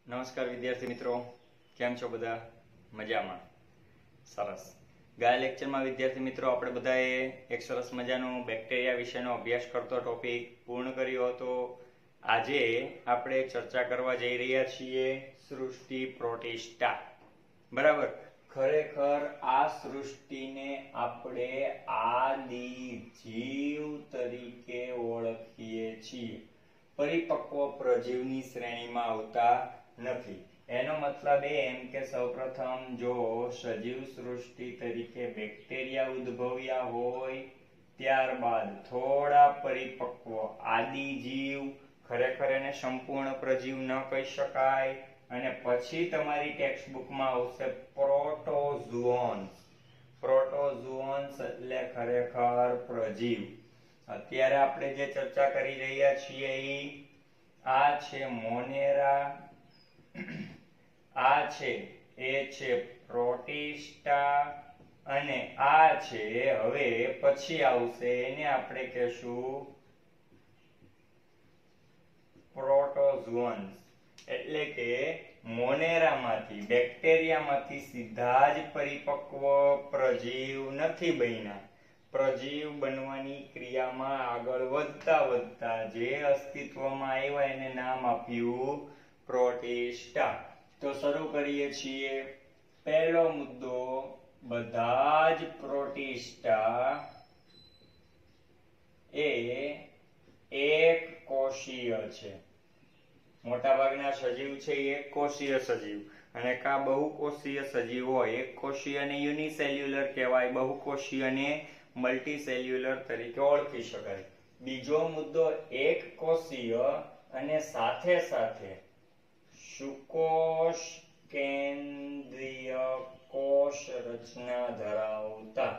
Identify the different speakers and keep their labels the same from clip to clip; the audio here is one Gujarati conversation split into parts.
Speaker 1: નમસ્કાર વિદ્યાર્થી મિત્રો, કેમ છો બધા? મજામાં? સરસ. ગયા લેક્ચરમાં વિદ્યાર્થી મિત્રો આપણે બધાએ એક સરસ મજાનો બેક્ટેરિયા વિશેનો અભ્યાસ કરતો ટોપિક પૂર્ણ કર્યો હતો. આજે આપણે ચર્ચા કરવા જઈ રહ્યા છીએ સૃષ્ટિ પ્રોટિસ્ટા. બરાબર. ખરેખર આ સૃષ્ટિને આપણે આદિ જીવ તરીકે ઓળખીએ છીએ. પરિપક્વ પ્રજીવની શ્રેણીમાં આવતા નથી. એનો મતલબ એમ કે સૌપ્રથમ જો સજીવ સૃષ્ટિ તરીકે બેક્ટેરિયા ઉદ્ભવ્યા હોય, ત્યારબાદ થોડા પરિપક્વ આદિજીવ, ખરેખર એને સંપૂર્ણ પ્રજીવ ન કહી શકાય, અને પછી તમારી ટેક્સ્ટ બુકમાં આવશે પ્રોટોઝુઓન્સ. પ્રોટોઝુઓન્સ એટલે ખરેખર પ્રજીવ. અત્યારે આપણે જે ચર્ચા કરી રહ્યા છીએ આ છે મોનેરા, આ છે એ છે પ્રોટિસ્ટા, અને આ છે હવે પછી આવશે એને આપણે કહેશું પ્રોટોઝુઓન્સ. એટલે કે મોનેરામાંથી, બેક્ટેરિયામાંથી સીધા જ પરિપક્વ પ્રજીવ નથી બન્યા. પ્રજીવ બનવાની ક્રિયામાં આગળ વધતા વધતા જે અસ્તિત્વમાં આવ્યા એને નામ આપ્યું પ્રોટિસ્ટા. તો શરૂ કરીએ છીએ. પહેલો મુદ્દો, બધા જ પ્રોટિસ્ટા એ એક કોષીય છે. મોટાભાગના સજીવ છે એ એક કોષીય સજીવ, અને કા બહુકોષીય સજીવ હોય, એક કોષીયને યુનિસેલ્યુલર કહેવાય, બહુકોષીયને મલ્ટીસેલ્યુલર તરીકે ઓળખી શકાય. બીજો મુદ્દો, એક કોષીય અને સાથે સાથે સુકોષ કેન્દ્રીય કોષ રચના ધરાવતા.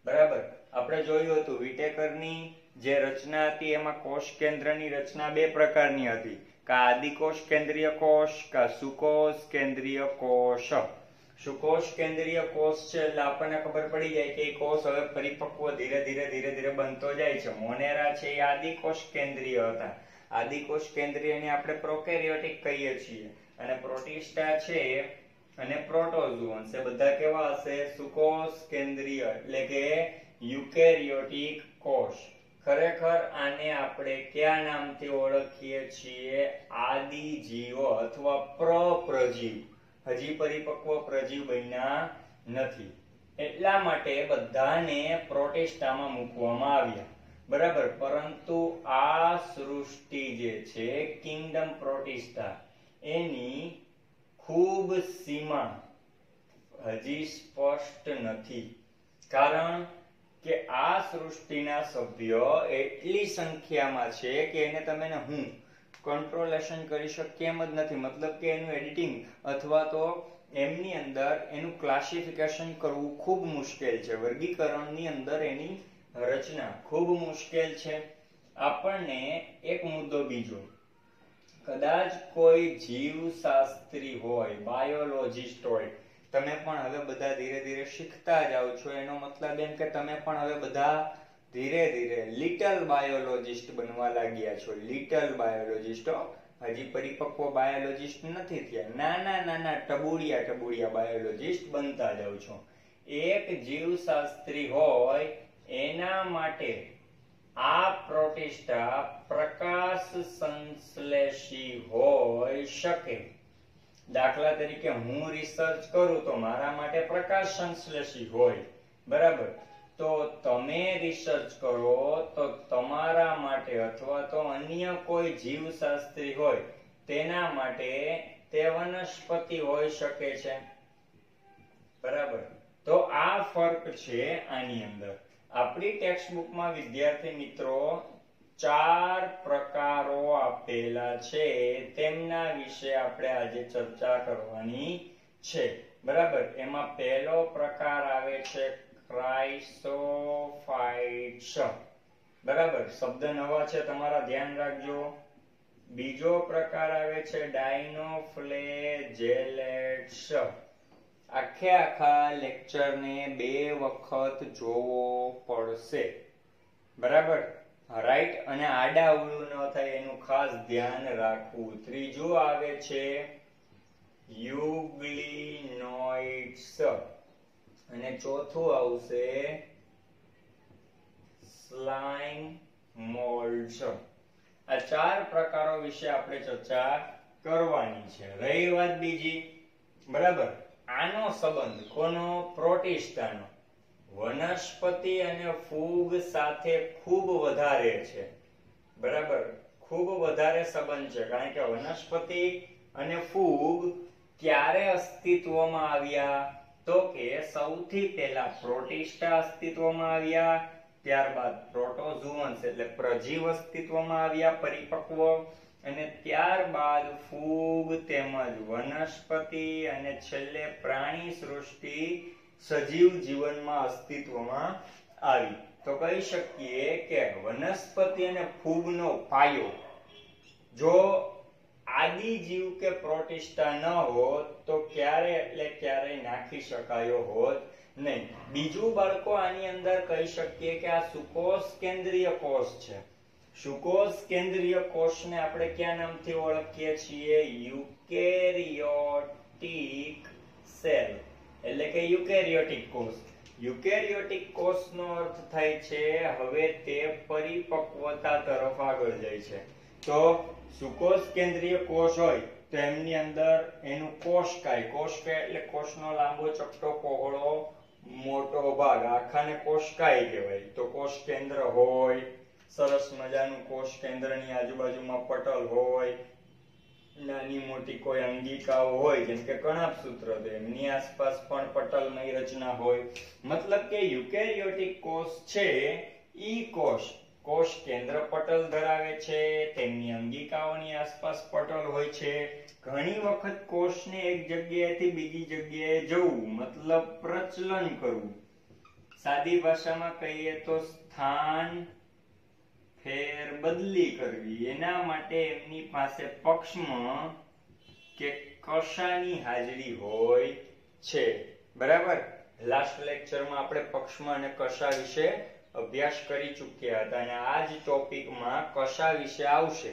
Speaker 1: બરાબર. આપણે જોયું હતું વિટેકરની જે રચના હતી એમાં કોષ કેન્દ્રની રચના બે પ્રકારની હતી, કા આદિકોષ કેન્દ્રીય કોષ, કા સુકોષ કેન્દ્રીય કોષ. સુકોષ કેન્દ્રીય કોષ છે એટલે આપણને ખબર પડી જાય કે એ કોષ હવે પરિપક્વ ધીરે ધીરે બનતો જાય છે. મોનેરા છે એ આદિકોષ કેન્દ્રીય હતા. આદિકોષ કેન્દ્રીયને આપણે પ્રોકેરિયોટિક કહીએ છીએ, અને પ્રોટિસ્ટા છે અને પ્રોટોઝુઓન્સ એ બધા કેવા હશે? સુકોષ કેન્દ્રીય એટલે કે યુકેરિયોટિક કોષ. ખરેખર આને આપણે કયા નામથી ઓળખીએ છીએ? આદિજીવો અથવા પ્રપ્રજીવ. હજી પરિપક્વ પ્રજીવ બન્યા નથી, એટલા માટે બધાને પ્રોટિસ્ટામાં મૂકવામાં આવ્યા. બરાબર. પરંતુ આ સૃષ્ટિ જે છે કિંગડમ પ્રોટિસ્ટા, એની ખૂબ સીમા હજી સ્પષ્ટ નથી. કારણ કે આ સૃષ્ટિના સભ્યો એટલી સંખ્યામાં છે કે એને તમે હું કંટ્રોલેશન કરી શકીએ એમ જ નથી. મતલબ કે એનું એડિટિંગ અથવા તો એમની અંદર એનું ક્લાસિફિકેશન કરવું ખૂબ મુશ્કેલ છે. વર્ગીકરણની અંદર એની રચના ખૂબ મુશ્કેલ છે. આપણને એક મુદ્દો બીજો, કદાચ કોઈ જીવશાસ્ત્રી હોય, બાયોલોજિસ્ટ હોય, તમે પણ હવે બધા ધીરે ધીરે શીખતા જાઓ છો. એનો મતલબ એમ કે તમે પણ હવે બધા ધીરે ધીરે લિટલ બાયોલોજિસ્ટ બનવા લાગ્યા છો. લિટલ બાયોલોજિસ્ટ, હજી પરિપક્વ બાયોલોજિસ્ટ નથી થયા. નાના ટબુડિયા બાયોલોજિસ્ટ બનતા જાવ છો. એક જીવશાસ્ત્રી હોય એના માટે આ પ્રોટિસ્ટા પ્રકાશ સંશ્લેષી હોઈ શકે. દાખલા તરીકે હું રિસર્ચ કરું તો મારા માટે પ્રકાશ સંશ્લેષી હોય. બરાબર. તો તમે રિસર્ચ કરો તો તમારા માટે અથવા તો અન્ય કોઈ જીવશાસ્ત્રી હોય તેના માટે તે વનસ્પતિ હોઈ શકે છે. બરાબર. તો આ ફરક છે આની અંદર. આપણી ટેક્સ્ટ બુકમાં વિદ્યાર્થી મિત્રો 4 પ્રકારો આપેલા છે, તેમના વિશે આપણે આજે ચર્ચા કરવાની છે. બરાબર. એમાં પહેલો પ્રકાર આવે છે ક્રાઇસોફાઇટ્સ. બરાબર. શબ્દ નવા છે, તમારા ધ્યાન રાખજો. બીજો પ્રકાર આવે છે ડાયનોફ્લેજેલેટ્સ. આખા લેક્ચરને 2 વખત જોવો પડશે. બરાબર. રાઈટ, અને આડા અવળું ન થાય એનું ખાસ ધ્યાન રાખવું. ત્રીજું આવે છે યુગ્લિનોઇડ્સ અને ચોથું આવશે સ્લાઇમ મોલ્ડ્સ. આ ચાર પ્રકારો વિશે આપણે ચર્ચા કરવાની છે. રહી વાત બીજી, બરાબર, આનો સંબંધ કોનો? પ્રોટિસ્ટાનો વનસ્પતિ અને ફૂગ સાથે ખૂબ વધારે છે. બરાબર, ખૂબ વધારે સંબંધ છે, કારણ કે વનસ્પતિ અને ફૂગ ક્યારે અસ્તિત્વમાં આવ્યા? તો કે સૌથી પહેલા પ્રોટિસ્ટા અસ્તિત્વમાં આવ્યા, ત્યારબાદ પ્રોટોઝોઅન્સ એટલે પ્રજીવ અસ્તિત્વમાં આવ્યા પરિપક્વ, અને ત્યારબાદ ફૂગ તેમજ વનસ્પતિ અને છેલ્લે પ્રાણી સૃષ્ટિ સજીવ જીવનમાં અસ્તિત્વમાં આવી. તો કહી શકીએ કે વનસ્પતિ અને ફૂગનો પાયો જો આદિ જીવ કે પ્રોટિસ્ટા ન હોત તો ક્યારે એટલે ક્યારેય નાખી શકાયો હોત નહીં. બીજું બાળકો આની અંદર કહી શકીએ કે આ સુકોષ કેન્દ્રીય કોષ છે. સુકોષ કેન્દ્રીય કોષને આપણે કયા નામથી ઓળખીએ છીએ? યુકેરિયોટિક સેલ એટલે કે યુકેરિયોટિક કોષ. યુકેરિયોટિક કોષનો અર્થ થાય છે હવે તે પરિપક્વતા તરફ આગળ જાય છે. તો સુકોષ કેન્દ્રીય કોષ હોય તો એમની અંદર એનું કોષકાય એટલે કોષનો લાંબો ચપટો પહોળો મોટો ભાગ આખાને કોષકાય કહેવાય. તો કોષ કેન્દ્ર હોય, સરસ મજાનું કોષ કેન્દ્રની આજુબાજુમાં પટલ હોય, નાની મોટી કોઈ અંગિકાઓ હોય જેમ કે કણાભસૂત્ર, તો એમની આસપાસ પણ પટલમય રચના હોય. મતલબ કે યુકેરિયોટિક કોષ છે ઈ કોષ કેન્દ્ર પટલ ધરાવે છે, તેમની અંગિકાઓની આસપાસ પટલ હોય છે. ઘણી વખત કોષને એક જગ્યાએથી બીજી જગ્યાએ જવું મતલબ પ્રચલન કરવું. સાદી ભાષામાં કહીએ તો સ્થાન ફેરબદલી કરવી. એના માટે એમની પાસે પક્ષમાં કે કશાની હાજરી હોય છે. બરાબર, લાસ્ટ લેક્ચરમાં આપણે પક્ષમાં અને કશા વિશે અભ્યાસ કરી ચૂક્યા હતા, અને આ જ ટોપિકમાં કશા વિશે આવશે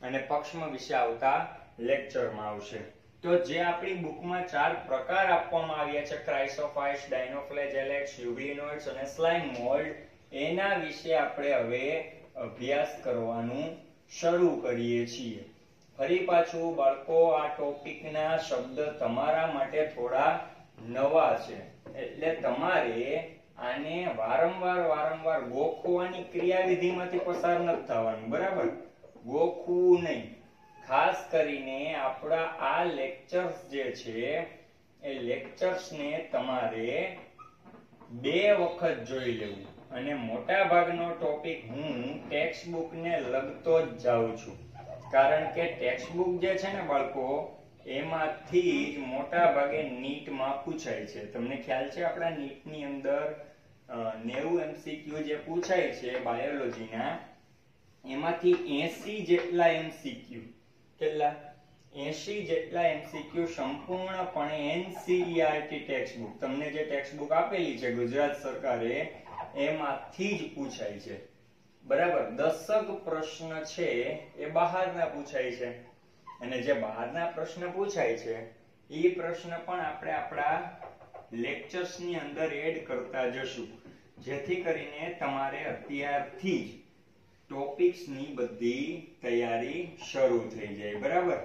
Speaker 1: અને પક્ષમાં વિશે આવતા લેક્ચરમાં આવશે. તો જે આપણી બુકમાં ચાર પ્રકાર આપવામાં આવ્યા છે, ક્રાઇસોફાઇટ્સ, ડાયનોફ્લેજેલેટ્સ, યુગ્લિનોઇડ્સ અને સ્લાઇમ મોલ્ડ, એના વિશે આપણે હવે અભ્યાસ કરવાનું શરૂ કરીએ છીએ. ફરી પાછું બાળકો આ ટોપિકના શબ્દ તમારા માટે થોડા નવા છે, એટલે તમારે આને વારંવાર ગોખવાની ક્રિયાવિધિમાંથી પસાર નથી થવાનું. બરાબર, ગોખવું નહીં. ખાસ કરીને આપણા આ લેક્ચર્સ જે છે એ લેક્ચર્સને તમારે 2 વખત જોઈ લેવું, અને મોટા ભાગનો ટોપિક હું ટેક્સ્ટ બુકને લગતો જ જાઉં છું, કારણ કે ટેક્સ્ટ બુક જે છે ને બાળકો એમાંથી જ મોટા ભાગે નીટમાં પૂછાય છે. તમને ખ્યાલ છે આપણા નીટની અંદર 90 MCQ જે પૂછાય છે બાયોલોજીના, એમાંથી 80 જેટલા MCQ, કેટલા? 80 જેટલા MCQ સંપૂર્ણપણે NCERT ટેક્સ્ટ બુક, તમને જે ટેક્સ્ટ બુક આપેલી છે ગુજરાત સરકારે, એમાંથી જ પૂછાય છે. બરાબર, 10 પ્રશ્ન છે એ બહારના પૂછાય છે, અને જે બહારના પ્રશ્ન પૂછાય છે એ પ્રશ્ન પણ આપણે આપણા લેક્ચર્સની અંદર એડ કરતા જશું, જેથી કરીને તમારે અત્યારથી જ ટોપિક્સની બધી તૈયારી શરૂ થઈ જાય. બરાબર,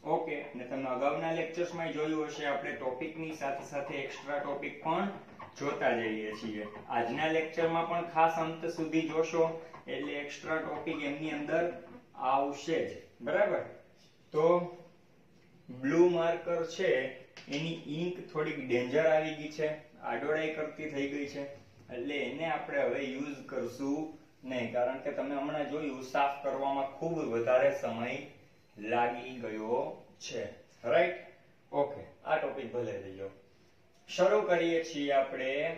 Speaker 1: ઓકે. અને તમે અગાઉના લેક્ચર્સમાં જોયું હશે આપણે ટોપિકની સાથે સાથે એક્સ્ટ્રા ટોપિક પણ જોતા જઈએ છીએ. આજના લેક્ચરમાં પણ ખાસ અંત સુધી જોશો એટલે એક્સ્ટ્રા ટોપિક એમની અંદર આવશે જ. બરાબર, તો બ્લુ માર્કર છે એની ઇંક થોડીક ડેન્જર આવી ગઈ છે, આડોડાઈ કરતી થઈ ગઈ છે, એટલે એને આપણે હવે યુઝ કરશું નહીં, કારણ કે તમે હમણાં જોયું સાફ કરવામાં ખૂબ વધારે સમય લાગી ગયો છે. Right, okay. આ ટોપિક ભલે લઈ લો. શરૂ કરીએ છીએ આપણે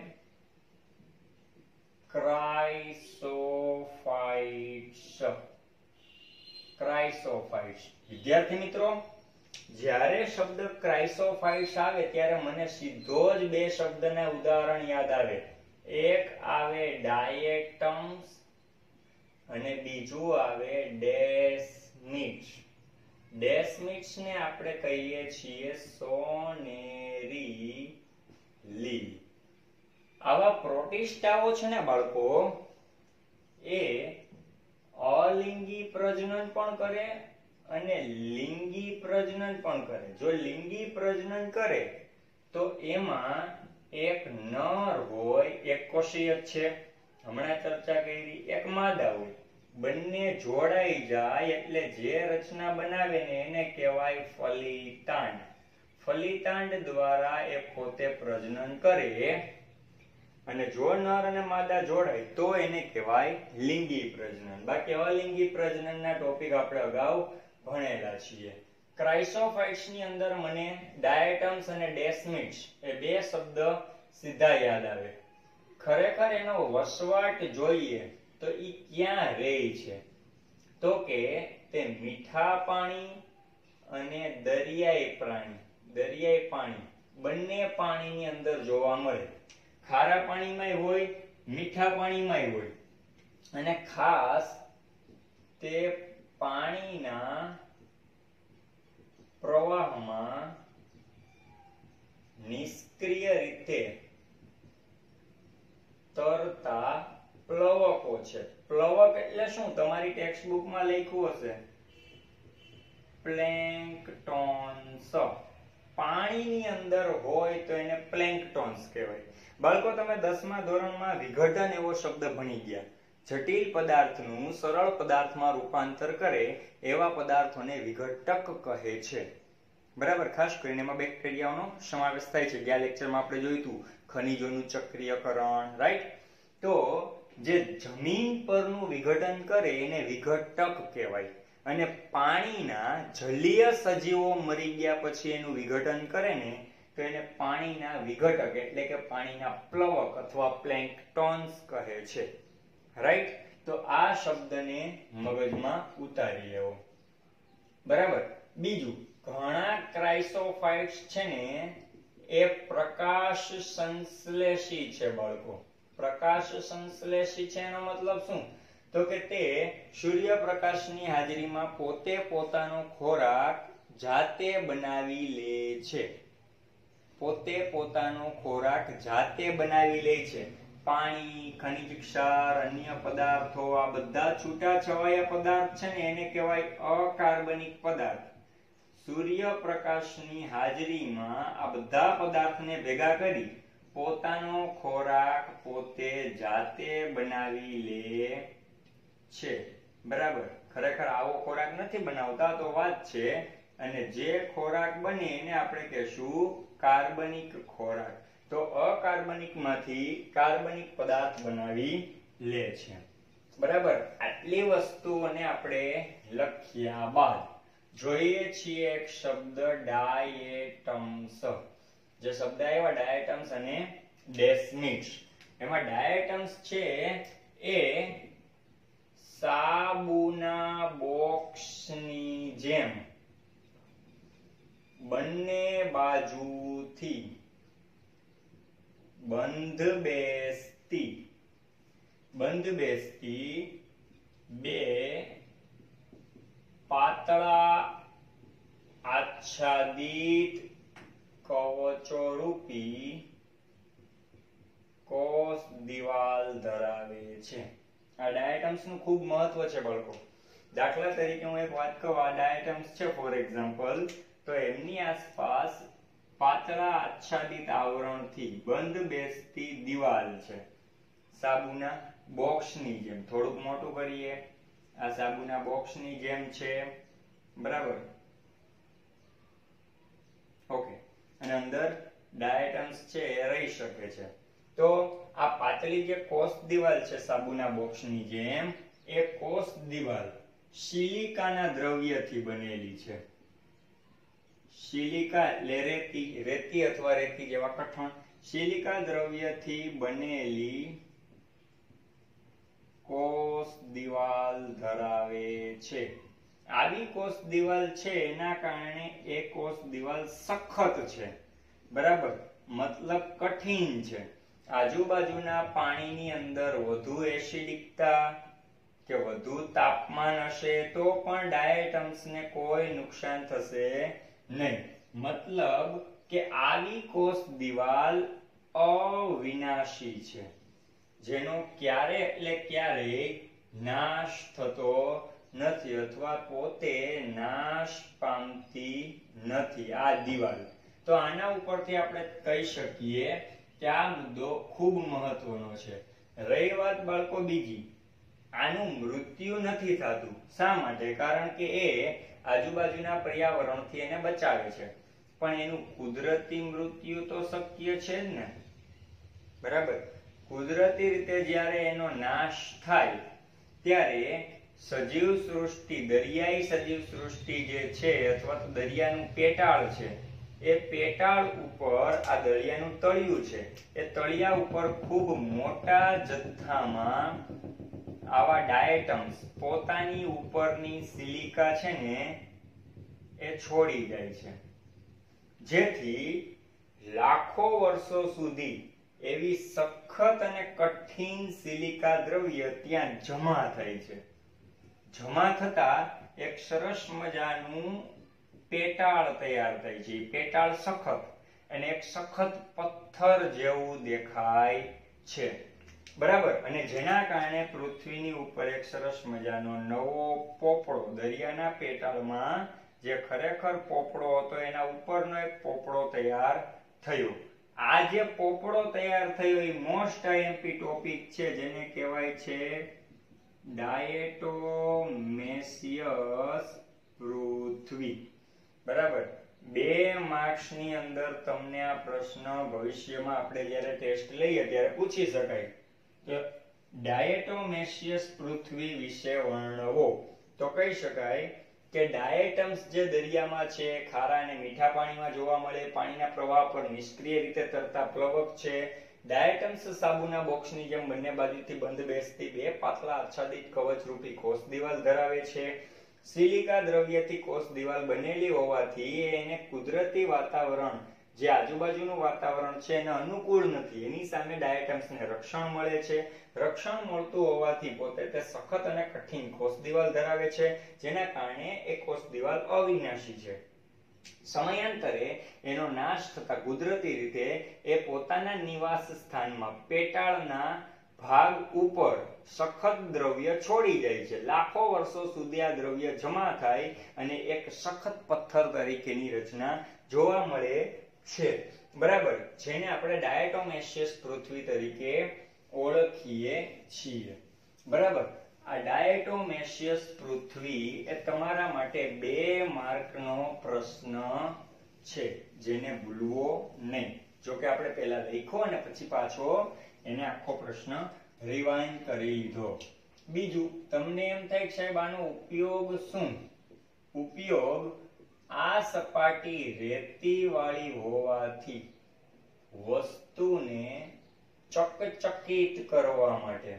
Speaker 1: ક્રાઇસોફાઇટ્સ. વિદ્યાર્થી મિત્રો, જ્યારે શબ્દ ક્રાઇસોફાઇટ્સ આવે ત્યારે મને સીધો જ 2 શબ્દના ઉદાહરણ યાદ આવે. એક આવે ડાયેટમ્સ અને બીજું આવે ડેસ્મિડ્સ. ડેસ્મિડ્સ ને આપણે કહીએ છીએ સોનેરી લીલ. આવા પ્રોટિસ્ટાઓ છે ને બાળકો, એ અલિંગી પ્રજનન પણ કરે અને લિંગી પ્રજનન પણ કરે. જો લિંગી પ્રજનન કરે તો એમાં એક નર હોય, એક કોષીય છે, હમણાં ચર્ચા કરી, એક માદા હોય. બંને જોડાઈ જાય એટલે જે રચના બનાવે ને એને કહેવાય ફલિતાંડ. ફલિતાંડ દ્વારા એ પોતે પ્રજનન કરે અને જો નર અને માદા જોડાય તો એને કહેવાય લિંગી પ્રજનન. બાકી અલિંગી પ્રજનનના ટોપિક આપણે અગાઉ ભણેલા છીએ. ક્રાઇસોફાઇટ્સ ની અંદર મને ડાયટમ્સ અને ડેસ્મિડ્સ એ બે શબ્દ સીધા યાદ આવે. ખરેખર એનો વસવાટ જોઈએ તો ઈ ક્યાં રહે છે, તો કે તે મીઠા પાણી અને દરિયાઈ પાણી બંને પાણીની અંદર જોવા મળે. ખારા પાણીમાંય હોય, મીઠા પાણીમાંય હોય. અને ખાસ તે પાણીના પ્રવાહમાં નિષ્ક્રિય રીતે તરતા પ્લવકો છે. પ્લવક એટલે શું? તમારી ટેક્સ્ટ બુકમાં લખ્યું હશે પ્લેન્કટોન્સ. પાણીની અંદર હોય તો એને પ્લેન્કટોન્સ કહેવાય. બાળકો, તમે 10મા ધોરણમાં વિઘટન એવો શબ્દ ભણી ગયા. જટિલ પદાર્થનું સરળ પદાર્થમાં રૂપાંતર કરે એવા પદાર્થોને વિઘટક કહે છે. બરાબર? ખાસ કરીને એમાં બેક્ટેરિયાનો સમાવેશ થાય છે. ગયા લેક્ચરમાં આપણે જોયું હતું ખનિજોનું ચક્રીયકરણ, રાઈટ? તો જે જમીન પરનું વિઘટન કરે એને વિઘટક કહેવાય અને પાણીના જલીય સજીવો મરી ગયા પછી એનું વિઘટન કરે ને તો એને પાણીના વિઘટક એટલે કે પાણીના પ્લવક અથવા પ્લેન્કટોન્સ કહે છે. રાઈટ? તો આ શબ્દને મગજમાં ઉતારી લેવો. બરાબર? બીજું, ઘણા ક્રાઇસોફાઇટ્સ છે ને એ પ્રકાશ સંશ્લેષી છે બાળકો. પ્રકાશ સંશ્લેષી છે એનો મતલબ શું? તો કે તે સૂર્યપ્રકાશની હાજરીમાં પોતે પોતાનો ખોરાક જાતે બનાવી લે છે. પોતે પોતાનો ખોરાક જાતે બનાવી લે છે. પાણી, ખનિજ ક્ષાર, અન્ય પદાર્થો, આ બધા છૂટાછવાયા પદાર્થ છે ને એને કહેવાય અકાર્બનિક પદાર્થ. સૂર્યપ્રકાશની હાજરીમાં આ બધા પદાર્થને ભેગા કરી પોતાનો ખોરાક પોતે જાતે બનાવી લે છે. બરાબર? ખરેખર આવો ખોરાક નથી બનાવતા તો વાત છે. અને જે ખોરાક બને એને આપણે કહેશું કાર્બનિક ખોરાક. તો અકાર્બનિક માંથી કાર્બનિક પદાર્થ બનાવી લે છે. બરાબર? આટલી વસ્તુઓને આપણે લખ્યા બાદ જોઈએ છીએ એક શબ્દ ડાયેટમ્સ. જે શબ્દ આવ્યા ડાયેટમ્સ અને ડેસ્મિડ્સ. એમાં ડાયેટમ્સ છે એ સાબુના બોક્સની જેમ બંને બાજુથી બંધ બેસતી બે પાતળા આચ્છાદિત કવચોરૂપી કોષ દિવાલ ધરાવે છે. આ ડાયાટમ્સ નું ખૂબ મહત્વ છે બાળકો. દાખલા તરીકે હું એક વાત કહું, આ ડાયાટમ્સ છે ફોર એક્ઝામ્પલ, તો એમની આસપાસ પાતળા આચ્છાદિત આવરણથી બંધ બેસતી દિવાલ છે. સાબુના બોક્સની જેમ. થોડુંક મોટું કરીએ, આ સાબુના બોક્સની જેમ છે. બરાબર? ઓકે. અને અંદર ડાયાટમ્સ છે એ રહી શકે છે. તો આ પાતળી જે કોષ દિવાલ છે સાબુના બોક્સની જેમ, એ કોષ દિવાલ સિલિકાના દ્રવ્યથી બનેલી છે. સિલિકા એટલે રેતી અથવા રેતી જેવા કઠણ. સિલિકા દ્રવ્યથી બનેલી કોષ દિવાલ ધરાવે છે. આવી કોષ દિવાલ છે એના કારણે એ કોષ દિવાલ સખત છે. બરાબર? મતલબ કઠિન છે. આજુબાજુના પાણીની અંદર વધુ એસિડિકતા કે વધુ તાપમાન હશે તો પણ ડાયેટમ્સને કોઈ નુકસાન થશે નહીં. મતલબ કે આવી કોષ દિવાલ અવિનાશી છે, જેનો ક્યારે એટલે ક્યારેય નાશ થતો નથી અથવા પોતે નાશ પામતી નથી આ દિવાલ. તો આના ઉપરથી આપણે કહી શકીએ કે આ મુદ્દો ખૂબ મહત્વનો છે. રહી વાત બાળકો બીજી, આનું મૃત્યુ નથી થતું. શા માટે? કારણ કે એ આજુબાજુના પર્યાવરણથી એને બચાવે છે, પણ એનું કુદરતી મૃત્યુ તો શક્ય છે જ ને. બરાબર, કુદરતી રીતે જ્યારે એનો નાશ થાય ત્યારે સજીવ સૃષ્ટિ, દરિયાઈ સજીવ સૃષ્ટિ જે છે અથવા તો દરિયાનું પેટાળ છે, એ પેટાળ ઉપર આ દરિયાનું તળિયું છે, એ તળિયા ઉપર ખૂબ મોટા જથ્થામાં આવા ડાયેટમ્સ પોતાની ઉપરની સિલિકા છે ને એ છોડી જાય છે, જેથી લાખો વર્ષો સુધી એવી સખત અને કઠિન સિલિકા દ્રવ્ય ત્યાં જમા થાય છે. જમા થતા એક સરસ મજાનું પેટાળ તૈયાર થાય છે. પેટાળ સખત અને એક સખત પથ્થર જેવું દેખાય છે. બરાબર, અને જેના કારણે પૃથ્વીની ઉપર એક સરસ મજાનો નવો પોપડો, દરિયાના પેટાળમાં જે ખરેખર પોપડો હતો એના ઉપરનો એક પોપડો તૈયાર થયો. આ જે પોપડો તૈયાર થયો એ મોસ્ટ આઈએમપી ટોપિક છે, જેને કહેવાય છે ડાયેટોમેસિયસ પૃથ્વી. બરાબર, 2 માર્ક્સની અંદર તમને આ પ્રશ્ન ભવિષ્યમાં આપણે જ્યારે ટેસ્ટ લઈએ ત્યારે પૂછી શકાય કે ડાયેટોમેસિયસ પૃથ્વી વિશે વર્ણવો. તો કહી શકાય કે ડાયેટમ્સ જે દરિયામાં છે, ખારા અને મીઠા પાણીમાં જોવા મળે, પાણીના પ્રવાહ પર નિષ્ક્રિય રીતે તરતા પ્લવક છે. ડાયેટમ્સ સાબુના બોક્સની જેમ બંને બાજુથી બંધ બેસતી 2 પાતળા આચ્છાદિત કવચરૂપી કોષ દિવાલ ધરાવે છે. સિલિકા દ્રવ્યથી કોષ દિવાલ બનેલી હોવાથી એને કુદરતી વાતાવરણ, જે આજુબાજુનું વાતાવરણ છે એને અનુકૂળ નથી. એની સામે ડાયેટમ્સને રક્ષણ મળે છે. રક્ષણ મળતું હોવાથી પોતે તે સખત અને કઠિન કોષ દિવાલ ધરાવે છે, જેના કારણે એ કોષ દિવાલ અવિનાશી છે. સમયાંતરે એનો નાશ થતા કુદરતી રીતે એ પોતાના નિવાસ સ્થાનમાં પેટાળના ભાગ ઉપર સખત દ્રવ્ય છોડી જાય છે. લાખો વર્ષો સુધી આ દ્રવ્ય જમા થાય અને એક સખત પથ્થર તરીકેની રચના જોવા મળે છે. બરાબર, જેને આપણે ડાયેટોમેસિયસ પૃથ્વી તરીકે ઓળખીએ છીએ. બરાબર, આ ડાયેટોમેસિયસ પૃથ્વી એ તમારા માટે 2 માર્કનો પ્રશ્ન છે, જેને ભૂલવો નહીં. જો કે આપણે પહેલા લખ્યો અને પછી પાછો એને આખો પ્રશ્ન રિવાઇન્ડ કરી લીધો. બીજું, તમને એમ થાય કે સાહેબ આનો ઉપયોગ શું? ઉપયોગ આ સપાટી રેતી વાળી હોવાથી વસ્તુને ચકચકિત કરવા માટે,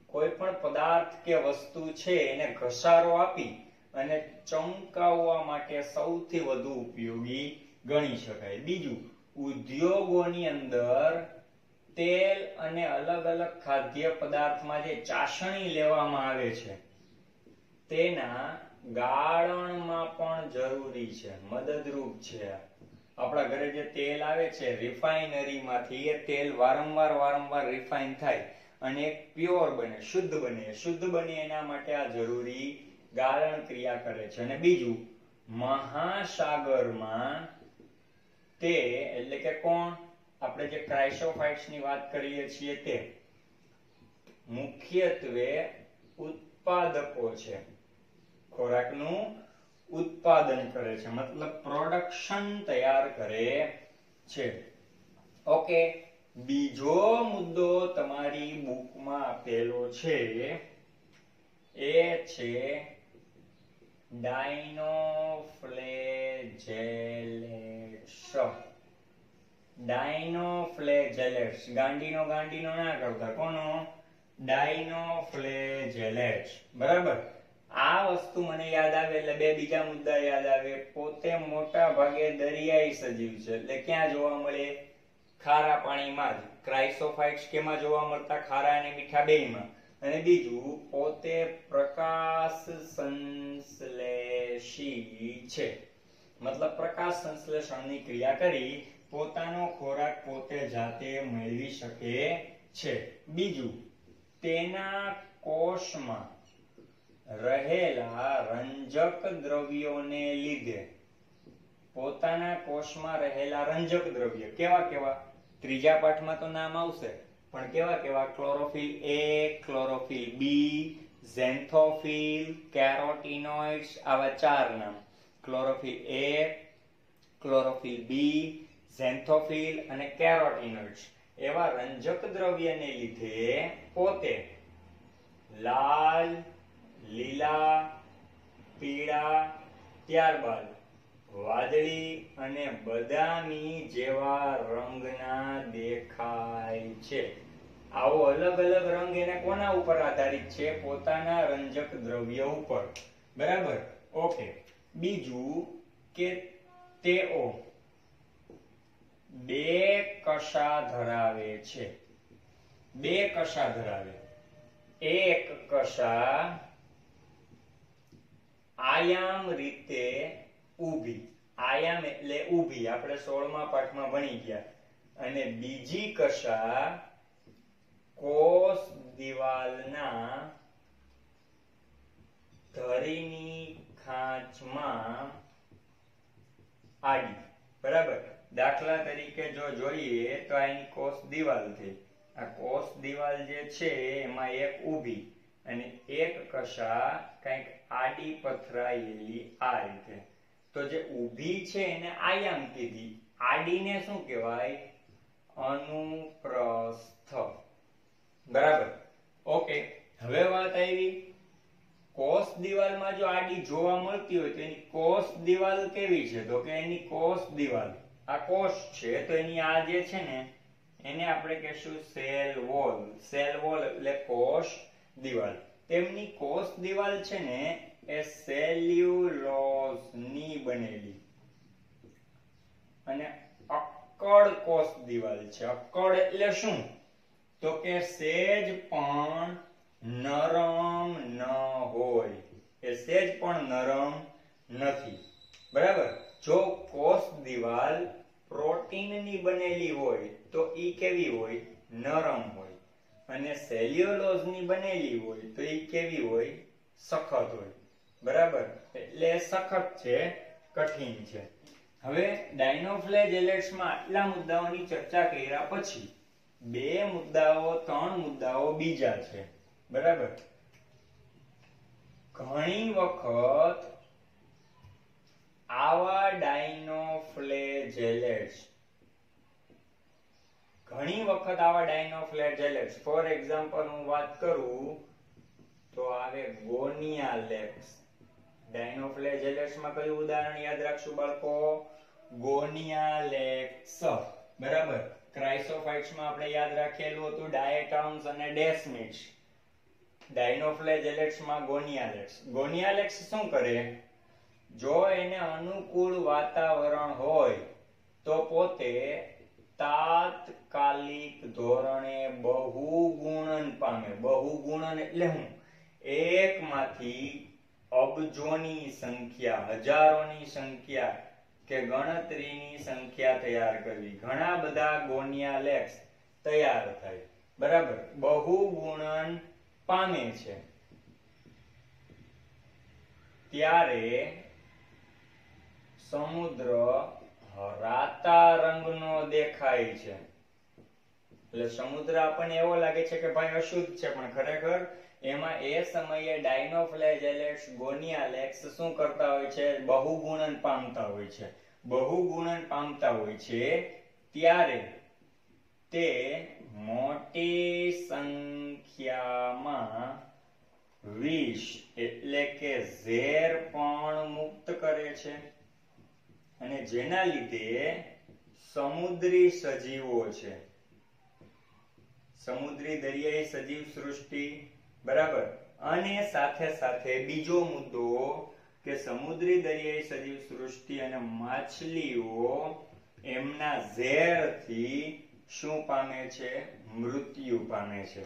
Speaker 1: કોઈ પણ પદાર્થ કે વસ્તુ છે એને ઘસારો આપી અને ચમકાવવા માટે સૌથી વધુ ઉપયોગી ગણી શકાય. બીજું, ઉદ્યોગોની અંદર તેલ અને અલગ અલગ ખાદ્ય પદાર્થમાં જે ચાસણી લેવામાં આવે છે તેના ગાળણમાં પણ જરૂરી છે, મદદરૂપ છે. આપણા ઘરે જે તેલ આવે છે રિફાઇનરીમાંથી, એ તેલ વારંવાર રિફાઇન થાય અને એક પ્યોર બને, શુદ્ધ બને. શુદ્ધ બને એના માટે આ જરૂરી ગાળણ ક્રિયા કરે છે. અને બીજું, મહાસાગરમાં તે એટલે કે કોણ? આપણે જે ક્રાઇસોફાઇટ્સ ની વાત કરીએ છીએ તે મુખ્યત્વે ઉત્પાદકો છે, ખોરાકનું ઉત્પાદન કરે છે, મતલબ પ્રોડક્શન તૈયાર કરે છે. ઓકે, બીજો મુદ્દો તમારી બુકમાં આપેલો છે એ છે ડાયનોફ્લેજેલેટ્સ. ડાયનોફ્લેજેલેટ્સ, ગાંડીનો ના કરતા, કોનો? ડાયનોફ્લેજેલેટ્સ. બરાબર, આ વસ્તુ મને યાદ આવે એટલે 2 બીજા મુદ્દા યાદ આવે. પોતે મોટા ભાગે દરિયાઈ સજીવ છે, એટલે ક્યાં જોવા મળે? ખારા પાણીમાં જ. ક્રાઇસોફાઇટ્સ કેમાં જોવા મળતા? ખારા અને મીઠા બેયમાં. અને બીજું પોતે પ્રકાશ સંશ્લેષી છે, મતલબ પ્રકાશ સંશ્લેષણની ક્રિયા કરી પોતાનો ખોરાક પોતે જાતે મેળવી શકે છે. બીજું, તેના કોષમાં રહેલા રંજક દ્રવ્યોને લીધે, પોતાના કોષમાં રહેલા રંજક દ્રવ્ય કેવા કેવા, ત્રીજા પાઠમાં તો નામ આવશે, પણ કેવા કેવા, chlorophyll A, chlorophyll B, xanthophyll, કેરોટીનોઇડ્સ, આવા 4 નામ. ક્લોરોફિલ A, ક્લોરોફિલ B, ઝેન્થોફિલ અને કેરોટીનોઇડ્સ એવા રંજક દ્રવ્યને લીધે પોતે લાલ, લીલા, પીળા, ત્યારબાદ વાદળી અને બદામી જેવા રંગના દેખાય છે. આવો અલગ અલગ રંગ એને કોના ઉપર આધારિત છે? પોતાના રંજક દ્રવ્ય ઉપર. બરાબર, ઓકે. બીજું કે તેઓ 2 કશા ધરાવે છે. 2 કશા ધરાવે. એક કશા આયામ રીતે ઊભી, આયામ એટલે ઊભી, આપણે 16મા પાઠમાં ભણી ગયા. અને બીજી કશા કોષ દિવાલના ધરીની ખાંચમાં આડી. બરાબર, દાખલા તરીકે જો જોઈએ તો આની કોષ દિવાલ થઈ. આ કોષ દિવાલ જે છે એમાં એક ઊભી અને એક કશા કંઈક આડી પથરાયેલી આ રીતે. તો જે ઊભી છે એને આયામ કીધી, આડીને શું કહેવાય? અનુપ્રસ્થ. બરાબર, ઓકે. હવે વાત આવી, કોષ દિવાલમાં જો આડી જોવા મળતી હોય તો એની કોષ દિવાલ કેવી છે? તો કે એની કોષ દિવાલ, આ કોષ છે તો એની આ જે છે ને એને આપણે કહેશું સેલ વોલ. સેલ વોલ એટલે કોષ દિવાલ. તેમની કોષ દિવાલ છે ને એ સેલ્યુલોઝની બનેલી અને અક્કડ કોષ દિવાલ છે. અક્કડ એટલે શું? તો કે સહેજ પણ નરમ ન હોય, એ સહેજ પણ નરમ નથી. બરાબર, જો કોષ દિવાલ પ્રોટીનની બનેલી હોય તો ઈ કેવી હોય? નરમ હોય. અને સેલ્યુલોઝની બનેલી હોય તો ઈ કેવી હોય? સખત હોય. બરાબર, એટલે સખત છે, કઠિન છે. હવે ડાયનોફ્લેજેલેટ્સમાં આટલા મુદ્દાઓની ચર્ચા કર્યા પછી 3 મુદ્દાઓ બીજા છે. બરાબર, ઘણી વખત આવા ડાયનોફ્લેજેલેટ્સ ફોર એક્ઝામ્પલ હું વાત કરું તો આવે ગોનિયાલેક્સ. ડાયનોફ્લેજેલેટ્સમાં કયું ઉદાહરણ યાદ રાખશું બાળકો? ગોનિયાલેક્સ. બરાબર, ક્રાઇસોફાઇટ્સમાં આપણે યાદ રાખેલું હતું ડાયટમ્સ અને ડેસ્મિડ્સ. ડાયનોફ્લેજેલેટ્સમાં ગોનિયાલેક્સ. ગોનિયાલેક્સ શું કરે? જો એને અનુકૂળ વાતાવરણ હોય તો પોતે તાત્કાલિક ધોરણે બહુગુણન પામે. બહુગુણન એટલે શું? એકમાંથી અબજોની સંખ્યા, હજારોની સંખ્યા કે ગણતરીની સંખ્યા તૈયાર કરવી. ઘણા બધા ગોનિયાલેક્સ તૈયાર થાય. બરાબર, બહુગુણન પામે છે ત્યારે સમુદ્ર રાતા રંગનો દેખાય છે. એટલે સમુદ્ર આપણને એવો લાગે છે કે ભાઈ અશુદ્ધ છે, પણ ખરેખર એમાં એ સમયે ડાયનોફ્લેજેલેટ્સ, ગોનિયાલેક્સ શું કરતા હોય છે? બહુગુણન પામતા હોય છે. બહુગુણન પામતા હોય છે ત્યારે તે મોટી સંખ્યામાં વિષ એટલે કે ઝેર પણ મુક્ત કરે છે. અને જેના લીધે સમુદ્રી સજીવો છે, સમુદ્રી દરિયાઈ સજીવ સૃષ્ટિ. બરાબર, અને સાથે સાથે બીજો મુદ્દો કે સમુદ્રી દરિયાઈ સજીવ સૃષ્ટિ અને માછલીઓ એમના ઝેરથી શું પામે છે? મૃત્યુ પામે છે.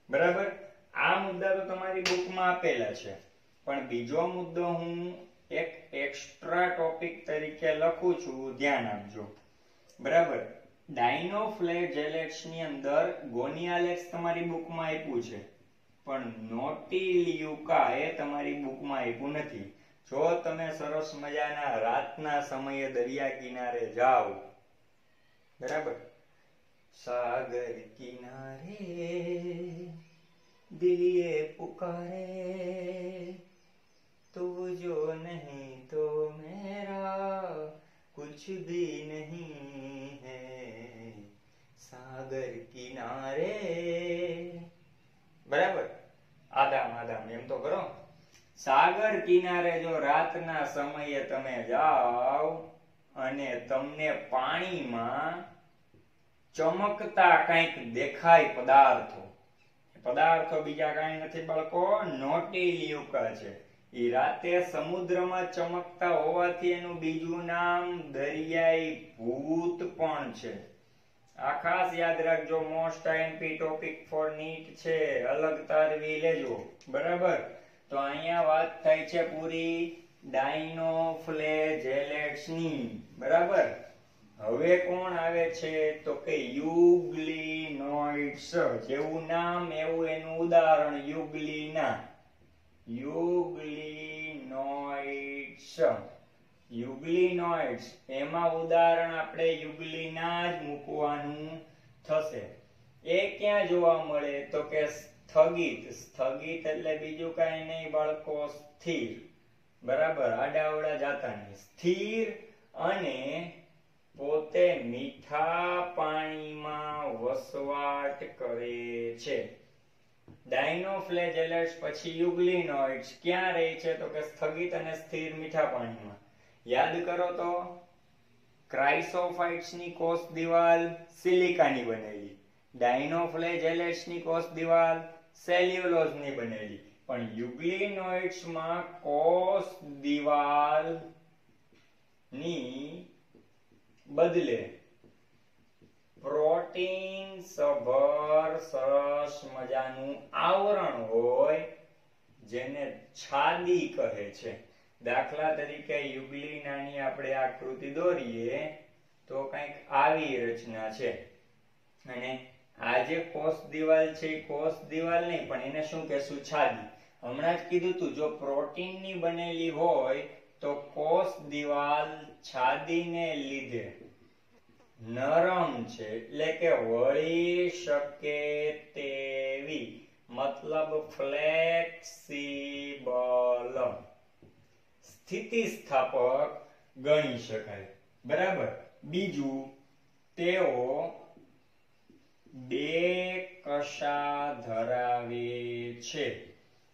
Speaker 1: બરાબર, આ મુદ્દા તો તમારી બુકમાં આપેલા છે, પણ બીજો મુદ્દો હું એક એક્સ્ટ્રા ટોપિક તરીકે લખું છું, ધ્યાન આપજો. બરાબર. ડાયનોફ્લેજેલેટ્સ ની અંદર ગોનિયાલેક્સ તમારી બુકમાં આપ્યું છે, પણ નોટિલ્યુકા એ તમારી બુકમાં આપ્યું નથી. જો તમે સરસ મજાના રાતના સમયે દરિયા કિનારે જાઓ, બરાબર, સાગર કિનારે दिल ये पुकारे, तू जो नहीं तो मेरा कुछ भी नहीं है, सागर किनारे. બરાબર, આદામ આદામ એમ તો કરો. સાગર કિનારે જો રાતના સમયે તમે જાઓ અને તમને પાણીમાં ચમકતા કંઈક દેખાય પદાર્થો બીજા કાંઈ નથી બાળકો, નોટિલ્યુકા છે. ઈ રાતે સમુદ્રમાં ચમકતા હોવાથી એનું બીજું નામ દરિયાઈ ભૂત પણ છે. આ ખાસ યાદ રાખજો, most IMP topic for NEET છે, અલગ તારવી લેજો. બરાબર. તો અહીંયા વાત થાય છે પૂરી ડાયનોફ્લેજેલેટ્સ ની. બરાબર. હવે કોણ આવે છે તો કે યુગ્લિનોઇડ્સ. જેવું નામ એવું એનું ઉદાહરણ, યુગ્લિનોઇડ્સ. એમાં ઉદાહરણ આપણે યુગ્લિના જ મૂકવાનું થશે. એ ક્યાં જોવા મળે તો કે સ્થગિત એટલે બીજું કાંઈ નહીં બાળકો, સ્થિર. બરાબર, આડાઅવળા જાતા નહીં, સ્થિર અને પોતે મીઠા પાણીમાં વસવાટ કરે છે. ડાયનોફ્લેજેલેટ્સ પછી યુગ્લિનોઇડ્સ ક્યાં રહે છે તો કે સ્થગિત અને સ્થિર મીઠા પાણીમાં. યાદ કરો તો ક્રાઇસોફાઇટ્સ ની કોષ દિવાલ સિલિકાની બનેલી, ડાયનોફ્લેજેલેટ્સ ની કોષ દિવાલ સેલ્યુલોઝ ની બનેલી, પણ યુગ્લિનોઇડ્સ માં કોષ દિવાલ ની બદલે પ્રોટીન સભર સરસ મજાનું આવરણ હોય જેને છાદી કહે છે. દાખલા તરીકે યુગ્લિનાની આપણે આકૃતિ દોરીએ તો કંઈક આવી રચના છે, અને આ જે કોષ દિવાલ છે એ કોષ દિવાલ નહીં પણ એને શું કહેશું, છાદી. હમણાં જ કીધું તું, જો પ્રોટીનની બનેલી હોય તો કોષ દિવાલ છાદીને લીધે નરમ છે, એટલે કે વળી શકે તેવી, મતલબ ફ્લેક્સિબલ, સ્થિતિસ્થાપક ગણી શકાય. બરાબર. બીજું, તેઓ બે કશા ધરાવે છે.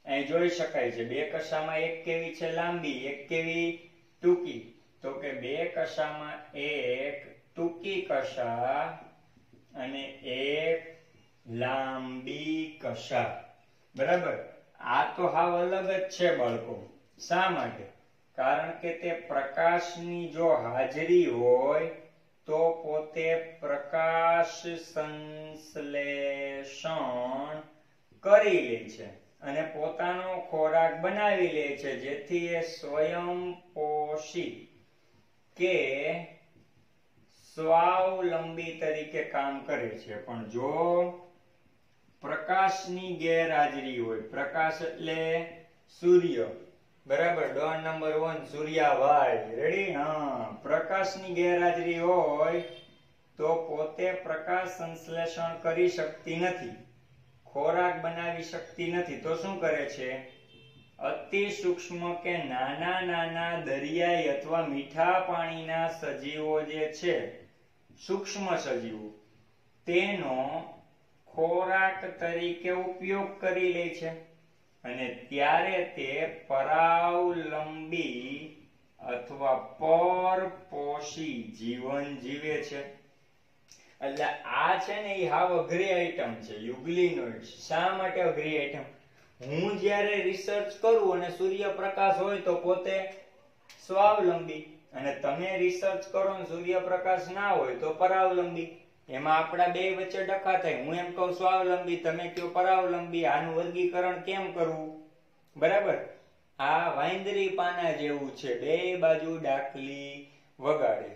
Speaker 1: અહીં જોઈ શકાય છે, બે કશામાં એક કેવી છે, લાંબી, એક કેવી, ટૂંકી. તો કે બે કશામાં એક ટૂંકી કશા અને એક લાંબી કશા. બરાબર. આ તો હાવ અલગ જ છે બાળકો. શા માટે? કારણ કે તે પ્રકાશની જો હાજરી હોય તો પોતે પ્રકાશ સંશ્લેષણ કરી લે છે અને પોતાનો ખોરાક બનાવી લે છે, જેથી એ સ્વયંપોષી કે સ્વાવલંબી તરીકે કામ કરે છે. પણ જો પ્રકાશની ગેરહાજરી હોય, પ્રકાશ એટલે સૂર્ય, બરાબર, ડોન નંબર 1 સૂર્યાભાઈ, રેડી? હા, પ્રકાશની ગેરહાજરી હોય તો પોતે પ્રકાશ સંશ્લેષણ કરી શકતી નથી, ખોરાક બનાવી શકતી નથી. તો શું કરે છે? અતિ સૂક્ષ્મ કે નાના નાના દરિયાઈ અથવા મીઠા પાણીના સજીવો જે છે, સૂક્ષ્મ સજીવો, તેનો ખોરાક તરીકે ઉપયોગ કરી લે છે અને ત્યારે તે પરાવલંબી અથવા પરપોષી જીવન જીવે છે. એટલે આ છે ને એ હાવ અઘરી આઈટમ છે, યુગ્લિનોઇડ્સ. શા માટે અઘરી આઈટમ? હું જ્યારે રિસર્ચ કરું અને સૂર્યપ્રકાશ હોય તો પોતે સ્વાવલંબી, અને તમે રિસર્ચ કરો ને સૂર્યપ્રકાશ ના હોય તો પરાવલંબી. એમાં આપણા બે વચ્ચે ડખા થાય. હું એમ કહું સ્વાવલંબી, તમે કહો પરાવલંબી. આનું વર્ગીકરણ કેમ કરવું? બરાબર. આ વાંદરી પાના જેવું છે, બે બાજુ ડાકલી વગાડે.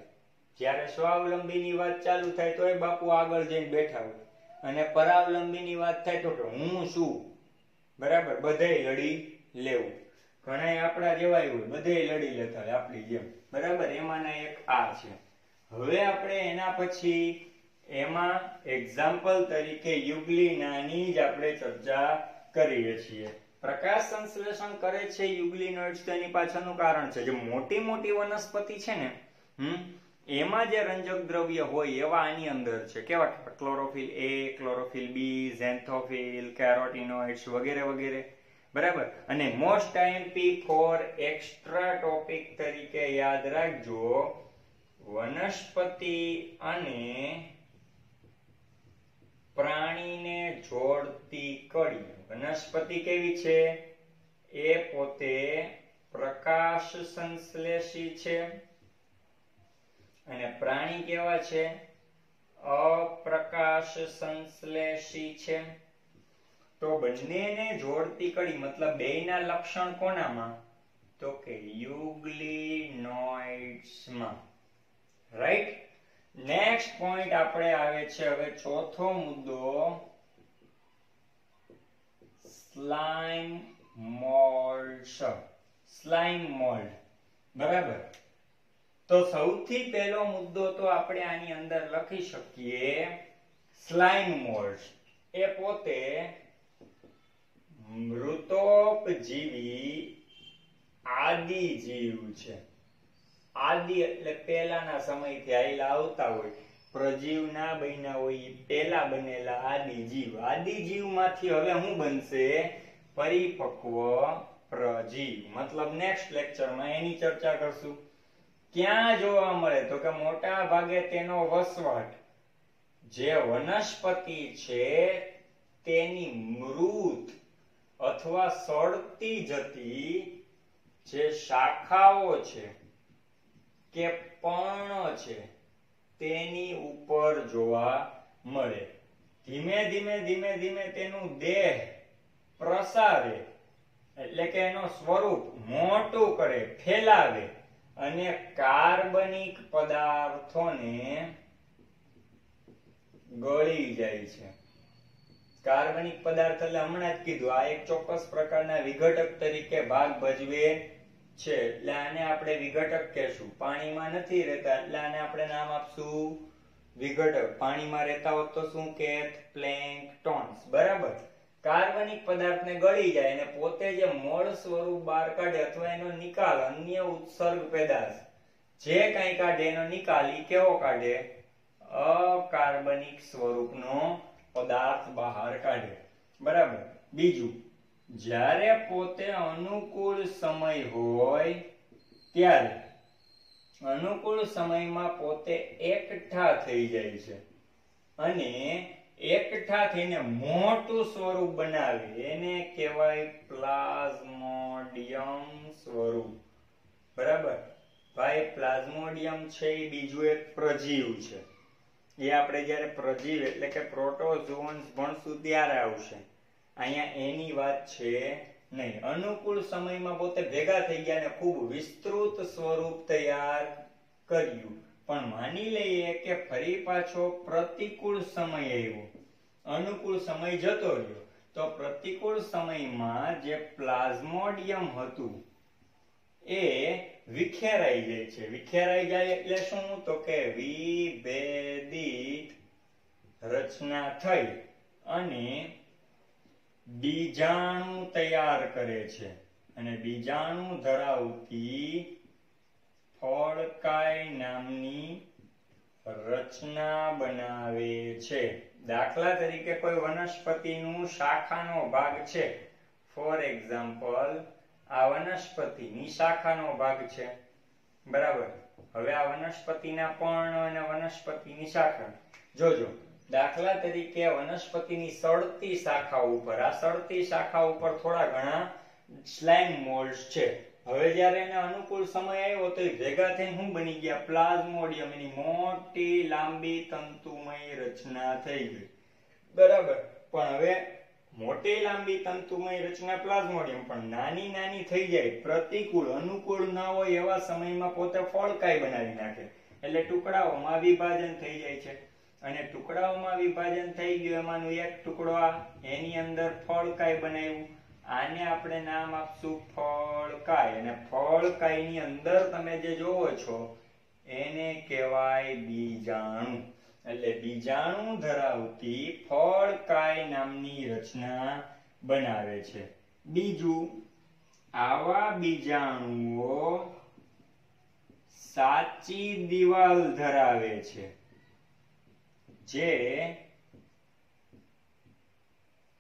Speaker 1: જ્યારે સ્વાવલંબીની વાત ચાલુ થાય તો એ બાપુ આગળ જઈને બેઠા હોય, અને પરાવલંબીની વાત થાય તો કે હું શું, બરાબર, બધેય લડી લેવું. ઘણા આપણા જેવાય હોય, બધેય લડી લેતા હોય આપણી જેમ, બરાબર. એમાંના એક આ છે. હવે આપણે એના પછી એમાં એક્ઝામ્પલ તરીકે યુગ્લિનાની જ આપણે ચર્ચા કરીએ છીએ. પ્રકાશ સંશ્લેષણ કરે છે યુગ્લિનોઇડ્સ, તેની પાછળનું કારણ છે જે મોટી મોટી વનસ્પતિ છે ને, એમાં જે રંજક દ્રવ્ય હોય એવા આની અંદર છે. કેવા? Chlorophyll A, chlorophyll B, xanthophyll, carotenoids વગેરે વગેરે, બરાબર. અને most IMP for extra topic તરીકે યાદ રાખજો, વનસ્પતિ અને પ્રાણીને જોડતી કડી. વનસ્પતિ કેવી છે? એ પોતે પ્રકાશ સંશ્લેષી છે, અને પ્રાણી કેવા છે? અપ્રકાશ સંશ્લેષી છે. તો બંનેને જોડતી કડી મતલબ બેયના લક્ષણ કોનામાં? તો કે યુગ્લિનોઇડ્સમાં. રાઈટ. નેક્સ્ટ પોઈન્ટ આપણે આવે છે હવે ચોથો મુદ્દો, સ્લાઇમ મોલ્ડ્સ. સ્લાઇમ મોલ્ડ, બરાબર. તો સૌથી પહેલો મુદ્દો તો આપણે આની અંદર લખી શકીએ, સ્લાઇમ મોલ્ડ્સ એ પોતે મૃતોપજીવી આદિજીવ છે. આદિ એટલે પહેલાના સમયથી આયેલા આવતા હોય, પ્રજીવ ના બન્યા હોય, પહેલા બનેલા આદિજીવ. આદિજીવમાંથી હવે શું બનશે? પરિપક્વ પ્રજીવ. મતલબ નેક્સ્ટ લેક્ચરમાં એની ચર્ચા કરશું. ક્યાં જોવા મળે? તો કે મોટા ભાગે તેનો વસવાટ જે વનસ્પતિ છે તેની મૃત અથવા સડતી જતી જે શાખાઓ છે કે પર્ણ છે તેની ઉપર જોવા મળે. ધીમે ધીમે તેનું દેહ પ્રસારે, એટલે કે એનો સ્વરૂપ મોટું કરે, ફેલાવે, અને કાર્બનિક પદાર્થોને ગળી જાય છે. કાર્બનિક પદાર્થ એટલે હમણાં જ કીધું, આ એક ચોક્કસ પ્રકારના વિઘટક તરીકે ભાગ ભજવે છે. એટલે આને આપણે વિઘટક કહેશું. પાણીમાં નથી રહેતા એટલે આને આપણે નામ આપશું વિઘટક. પાણીમાં રહેતા હોત તો શું કહેત? પ્લેન્કટોન્સ. બરાબર. કાર્બનિક પદાર્થને ગળી જાય અને પોતે જે મૂળ સ્વરૂપ બહાર કાઢે અથવા એનો નિકાલ અન્ય ઉત્સર્ગ પેદાશ જે કંઈ કાઢે એનો નિકાલ ઈ કેવો કાઢે? અકાર્બનિક સ્વરૂપનો પદાર્થ બહાર કાઢે. બરાબર. બીજું, જ્યારે પોતે અનુકૂળ સમય હોય ત્યારે અનુકૂળ સમયમાં પોતે એકઠા થઈ જાય છે અને એકઠા થઈને મોટું સ્વરૂપ બનાવે, એને કહેવાય પ્લાઝ્મોડિયમ સ્વરૂપ. બરાબર. ભાઈ પ્લાઝ્મોડિયમ છે એ બીજું એક પ્રજીવ છે. એ આપણે જ્યારે પ્રજીવ એટલે કે પ્રોટોઝોન્સ ભણશું ત્યારે આવશે. અહીંયા એની વાત છે નહીં. અનુકૂળ સમયમાં પોતે ભેગા થઈ ગયા અને ખૂબ વિસ્તૃત સ્વરૂપ તૈયાર કર્યું. પણ માની લઈએ કે ફરી પાછો પ્રતિકૂળ સમય આવ્યો, અનુકૂળ સમય જતો રહ્યો, તો પ્રતિકૂળ સમયમાં જે પ્લાઝ્મોડિયમ હતું એ વિખેરાઈ જાય છે. વિખેરાઈ જાય એટલે શું? તો કે વિભેદિત રચના થઈ અને બીજાણુ તૈયાર કરે છે, અને બીજાણુ ધરાવતી ફોળકાઈ નામની રચના બનાવે છે. દાખલા તરીકે કોઈ વનસ્પતિનું શાખાનો ભાગ છે, ફોર એક્ઝામ્પલ આ વનસ્પતિની શાખાનો ભાગ છે. બરાબર. હવે આ વનસ્પતિના પર્ણ અને વનસ્પતિની શાખા જોજો. દાખલા તરીકે વનસ્પતિની સળતી શાખા ઉપર, આ સળતી શાખા ઉપર થોડા ઘણા સ્લાઇમ મોલ્ડ્સ છે. હવે જ્યારે એને અનુકૂળ સમય આવ્યો તો એ ભેગા થઈને શું બની ગયા? પ્લાઝ્મોડિયમ. એની મોટી લાંબી તંતુમય રચના થઈ ગઈ. બરાબર. પણ હવે મોટી લાંબી તંતુમય રચના પ્લાઝ્મોડિયમ પણ નાની નાની થઈ જાય, પ્રતિકૂળ અનુકૂળ ન હોય એવા સમયમાં પોતે ફોડકાઈ બનાવી નાખે, એટલે ટુકડાઓમાં વિભાજન થઈ જાય છે. અને ટુકડાઓમાં વિભાજન થઈ ગયું, એમાંનું એક ટુકડો એની અંદર ફળકાય બનાવ્યું. આને આપણે નામ આપશું ફળકાય. અને ફળકાયની અંદર તમે જે જોવો છો એને કહેવાય બીજાણુ. એટલે બીજાણુ ધરાવતી ફળકાય નામની રચના બનાવે છે. બીજું, આવા બીજાણુઓ સાચી દિવાલ ધરાવે છે, જે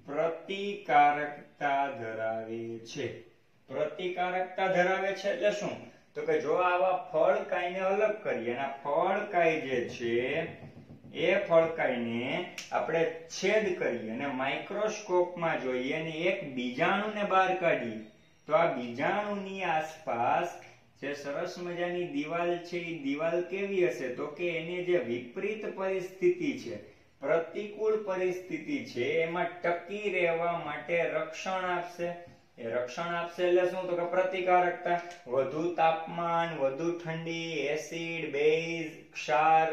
Speaker 1: પ્રતિકારકતા ધરાવે છે. પ્રતિકારકતા ધરાવે છે એટલે શું? તો કે જો આવા ફળકાયને અલગ કરીએ, અને ફળકાય જે છે એ ફળકાયને આપણે છેદ કરીએ અને માઇક્રોસ્કોપમાં જોઈએ અને એક બીજાણુને બહાર કાઢીએ, તો આ બીજાણુની આસપાસ જે સરસ મજાની દિવાલ છે એ દિવાલ કેવી હશે? તો કે એની જે વિપરીત પરિસ્થિતિ છે, પ્રતિકૂળ પરિસ્થિતિ છે, એમાં ટકી રહેવા માટે રક્ષણ આપશે. એ રક્ષણ આપશે એટલે શું? તો કે પ્રતિકારકતા. વધુ તાપમાન, વધુ ઠંડી, એસિડ, બેઝ, ક્ષાર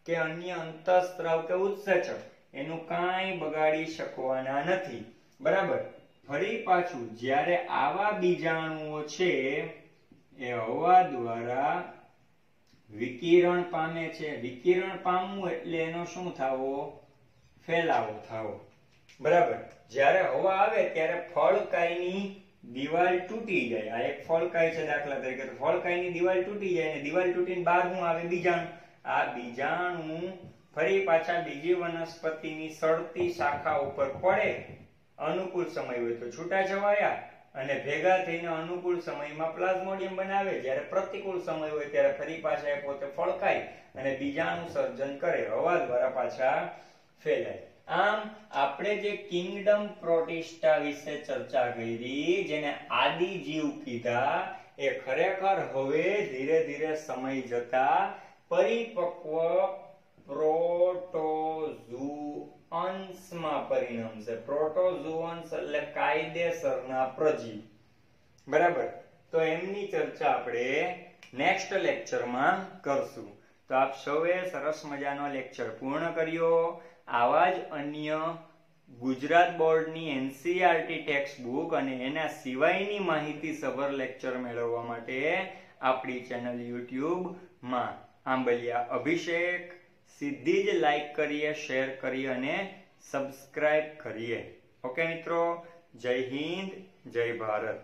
Speaker 1: કે અન્ય અંતઃસ્ત્રાવ કે ઉત્સેચક એનું કાંઈ બગાડી શકવાના નથી. બરાબર. ફરી પાછું, જ્યારે આવા બીજાણુઓ છે એ હવા દ્વારા વિકિરણ પામે છે. વિકિરણ પામવું એટલે એનો શું થાવો? ફેલાવો થાવો. બરાબર. જ્યારે હવા આવે ત્યારે ફળકાયની દિવાલ તૂટી જાય. આ એક ફળકાય છે દાખલા તરીકે, તો ફળકાયની દિવાલ તૂટી જાય અને દિવાલ તૂટીને બહાર શું આવે? બીજાણુ. આ બીજાણુ ફરી પાછા બીજી વનસ્પતિની સળતી શાખા ઉપર પડે, અનુકૂળ સમય હોય તો છૂટા છવાયા, અને ભેગા થઈને અનુકૂળ સમયમાં પ્લાઝ્મોડિયમ બનાવે. જ્યારે પ્રતિકૂળ સમય હોય ત્યારે ફરી પાછા એ પોતે ફળકાય અને બીજાણુ સર્જન કરે, હવા દ્વારા પાછા ફેલાય. આમ આપણે જે કિંગડમ પ્રોટિસ્ટા વિશે ચર્ચા કરી, જેને આદિ જીવ કીધા, એ ખરેખર હવે ધીરે ધીરે સમય જતા પરિપક્વ પ્રોટોઝુઅન્સમાં પરિણમશે. પ્રોટોઝુઅન્સ એટલે કાયદેસરના પ્રજીવ. બરાબર. તો એમની ચર્ચા આપણે નેક્સ્ટ લેક્ચરમાં કરશું. તો આપ સૌએ સરસ મજાનો લેક્ચર પૂર્ણ કર્યો. આવા જ અન્ય ગુજરાત બોર્ડની એનસીઈઆરટી ટેક્સ્ટ બુક અને એના સિવાયની માહિતી સભર લેક્ચર મેળવવા માટે આપણી ચેનલ યુટ્યુબમાં આંબલિયા અભિષેક સીધી જ લાઈક કરીએ, શેર કરીએ અને સબસ્ક્રાઇબ કરીએ. ઓકે મિત્રો, જય હિન્દ, જય ભારત.